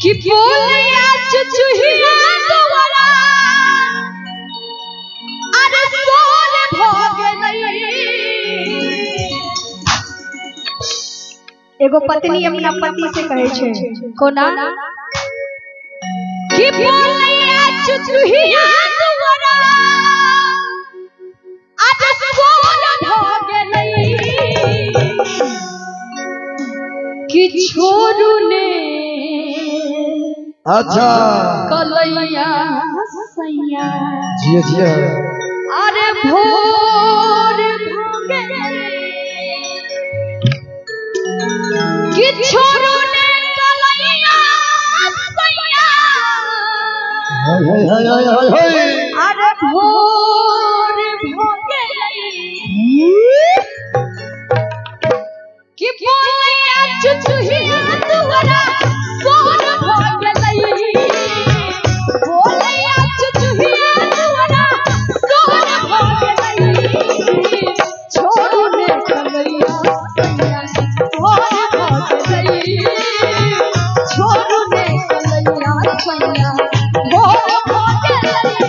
कि बोलिया चुचुहिया दुआरा अरे सोर भोग नहीं। एगो पत्नी अपना पति से कहे छे कोना कि बोलिया चुचुहिया दुआरा अरे सोर भोग नहीं कि छोरू ने अच्छा कलैया सैया जी जी अरे भोर भोगे कि छोरू ने कलैया सैया अरे भोर भोगे कि बोलिया चुचुहिया दुआरा सोर भोग लई। बोलिया चुचुहिया दुआरा सोर भोग लई। छोरू ने कलैया सैया भोर भोग लई। छोरू ने कलैया सैया भोर भोग लई।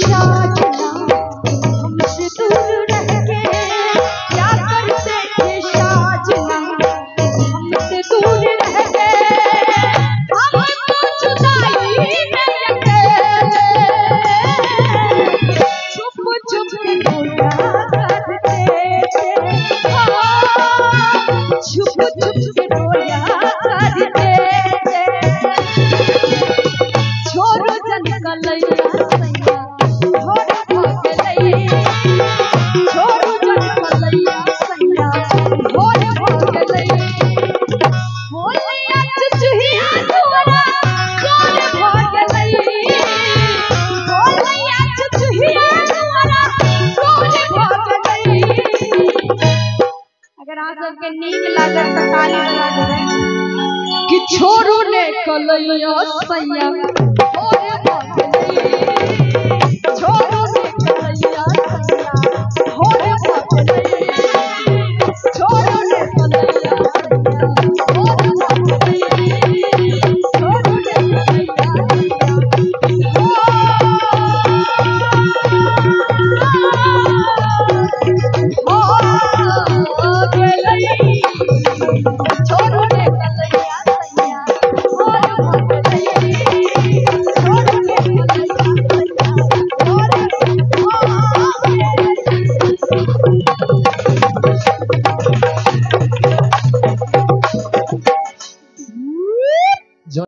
साजना हमसे दूर रह के क्या करते थे साजना हमसे दूर रह के हमको जुदाई में अकेले छुप छुप के रोया करते थे छुप छुप के रोया करते थे छोरो जन कलैया सैया घर भाग लई छोरो जन कलैया सैया घर भाग लई बोलिया चुचुहिया तोरा घर भाग लई बोलिया चुचुहिया तोरा घर भाग लई। अगर आप सबके नीक लागत त ताली बजा देबै कि छोरो ने कलैया सैया घर भाग